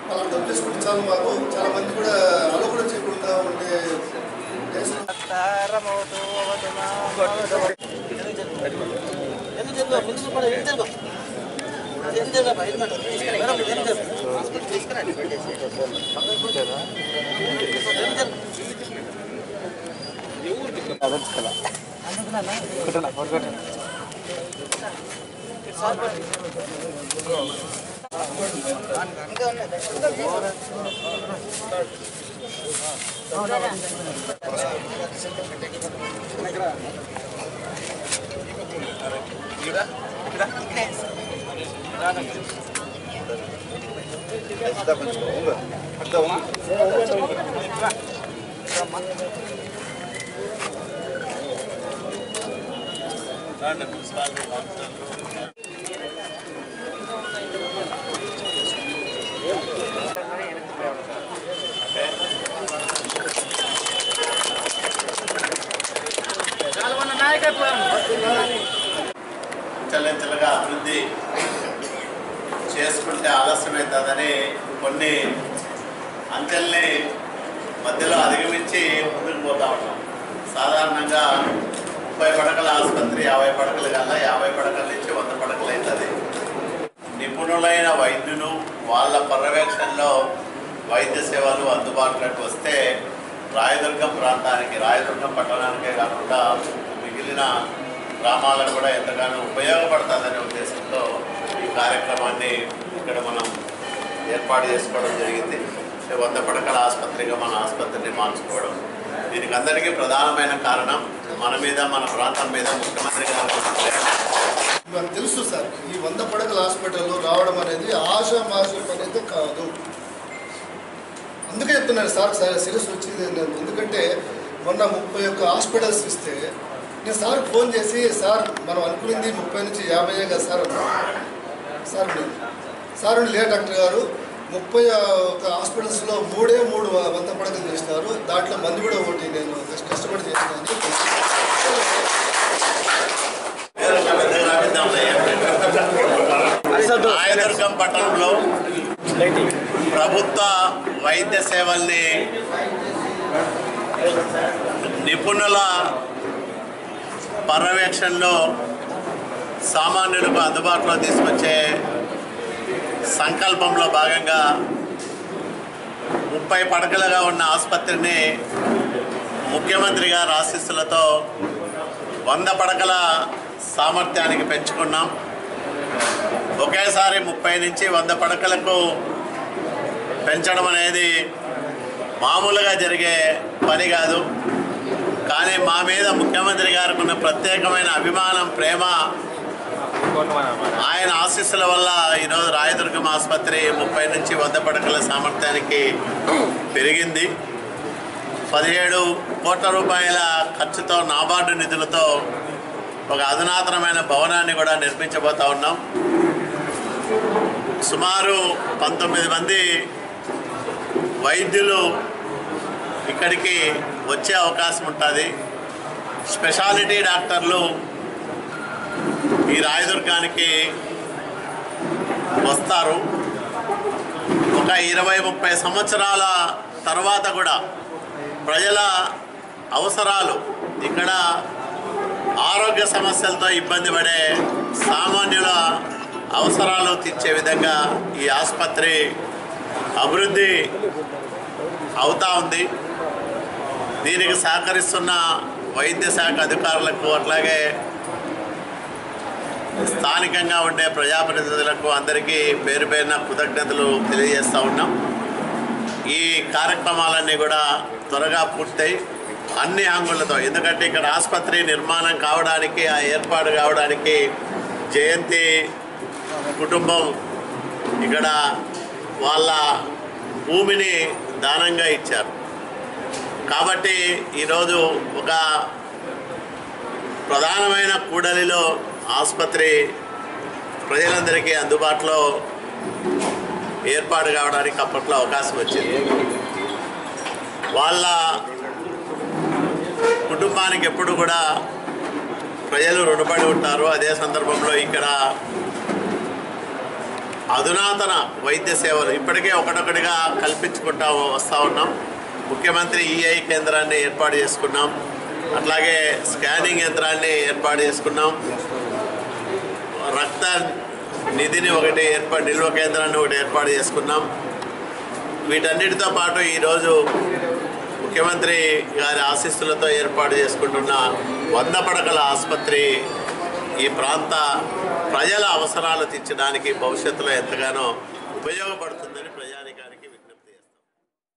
వాళ్ళు అర్థం చేసుకుంటే చాలా మాకు చాలా మంది కూడా అలా కూడా చేయకుండా ఉండే చెల్లెంచెల్లగా అభివృద్ధి చేసుకుంటే ఆలస్యమవుతుందని కొన్ని అంచెల్ని మధ్యలో అధిగమించి ముందుకు పోతా ఉన్నాం. సాధారణంగా 30 పడకల ఆసుపత్రి 50 పడకలు కల్లా 50 పడకల నుంచి 100 పడకలు అవుతుంది. నిపుణులైన వైద్యులు వాళ్ళ పర్యవేక్షణలో వైద్య సేవలు అందుబాటులోకి వస్తే రాయదుర్గం ప్రాంతానికి, రాయదుర్గం పట్టణానికే కాకుండా మిగిలిన గ్రామాలకు కూడా ఎంతగానో ఉపయోగపడుతుందనే ఉద్దేశంతో ఈ కార్యక్రమాన్ని ఇక్కడ మనం ఏర్పాటు చేసుకోవడం జరిగింది. 100 పడకల ఆసుపత్రిగా మన ఆసుపత్రిని మార్చుకోవడం. దీనికి అందరికీ ప్రధానమైన కారణం మన మీద, మన ప్రాంతం మీద ముఖ్యమంత్రి గారు మనకు తెలుసు సార్, ఈ 100 పడకల హాస్పిటల్లో రావడం అనేది ఆశామాషం అనేది కాదు. అందుకే చెప్తున్నాను సార్, సీరియస్ వచ్చింది. ఎందుకంటే మొన్న 31 హాస్పిటల్స్ ఇస్తే నేను సార్ ఫోన్ చేసి, సార్ మనం అనుకున్నది 30 నుంచి 50 కదా సార్ సార్ లే డాక్టర్ గారు 31 హాస్పిటల్స్లో 3 100 పడకలు చేసినారు, దాంట్లో మంది కూడా ఒకటి నేను కష్టపడి చేసినాను. రాయదుర్గం పట్టణంలో ప్రభుత్వ వైద్య సేవల్ని నిపుణుల పర్యవేక్షణలో సామాన్యులకు అందుబాటులో తీసుకొచ్చే సంకల్పంలో భాగంగా 30 పడకలుగా ఉన్న ఆసుపత్రిని ముఖ్యమంత్రి గారి ఆశీస్సులతో 100 పడకల సామర్థ్యానికి పెంచుకున్నాం. ఒకేసారి 30 నుంచి 100 పడకలకు పెంచడం అనేది మామూలుగా జరిగే పని కాదు. కానీ మా మీద ముఖ్యమంత్రి గారికి ఉన్న ప్రత్యేకమైన అభిమానం, ప్రేమ, ఆయన ఆశీస్సుల వల్ల ఈరోజు రాయదుర్గం ఆసుపత్రి 30 నుంచి 100 పడకల సామర్థ్యానికి పెరిగింది. 17 కోట్ల రూపాయల ఖర్చుతో నాబార్డు నిధులతో ఒక అధునాతనమైన భవనాన్ని కూడా నిర్మించబోతా ఉన్నాం. సుమారు 19 మంది వైద్యులు ఇక్కడికి వచ్చే అవకాశం ఉంటుంది. స్పెషాలిటీ డాక్టర్లు ఈ రాయదుర్గానికి వస్తారు. ఒక 20-30 సంవత్సరాల తర్వాత కూడా ప్రజల అవసరాలు, ఇక్కడ ఆరోగ్య సమస్యలతో ఇబ్బంది పడే సామాన్యుల అవసరాలు తీర్చే విధంగా ఈ ఆసుపత్రి అభివృద్ధి అవుతూ ఉంది. దీనికి సహకరిస్తున్న వైద్య శాఖ అధికారులకు, అట్లాగే స్థానికంగా ఉండే ప్రజాప్రతినిధులకు అందరికీ పేరు పేరున కృతజ్ఞతలు తెలియజేస్తూ ఉన్నాం. ఈ కార్యక్రమాలన్నీ కూడా త్వరగా పూర్తయి అన్ని హాంగులతో, ఎందుకంటే ఇక్కడ ఆసుపత్రి నిర్మాణం కావడానికి, ఆ ఏర్పాటు కావడానికి జయంతి కుటుంబం ఇక్కడ వాళ్ళ భూమిని దానంగా ఇచ్చారు. కాబట్టి ఈరోజు ఒక ప్రధానమైన కూడలిలో ఆసుపత్రి ప్రజలందరికీ అందుబాటులో ఏర్పాటు కావడానికి అప్పట్లో అవకాశం వచ్చింది. వాళ్ళ కుటుంబానికి ఎప్పుడు కూడా ప్రజలు రుణపడి ఉంటారు. అదే సందర్భంలో ఇక్కడ అధునాతన వైద్య సేవలు ఇప్పటికే ఒకటొకటిగా కల్పించుకుంటూ వస్తూ ఉన్నాం. ముఖ్యమంత్రి ఈఐ కేంద్రాన్ని ఏర్పాటు చేసుకున్నాం. అట్లాగే స్కానింగ్ యంత్రాన్ని ఏర్పాటు చేసుకున్నాం. రక్త నిధిని ఒకటి నిల్వ కేంద్రాన్ని ఒకటి ఏర్పాటు చేసుకున్నాం. వీటన్నిటితో పాటు ఈరోజు ముఖ్యమంత్రి గారి ఆశీస్సులతో ఏర్పాటు చేసుకుంటున్న 100 పడకల ఆసుపత్రి ఈ ప్రాంత ప్రజల అవసరాలు తీర్చడానికి భవిష్యత్తులో ఎంతగానో ఉపయోగపడుతుంది.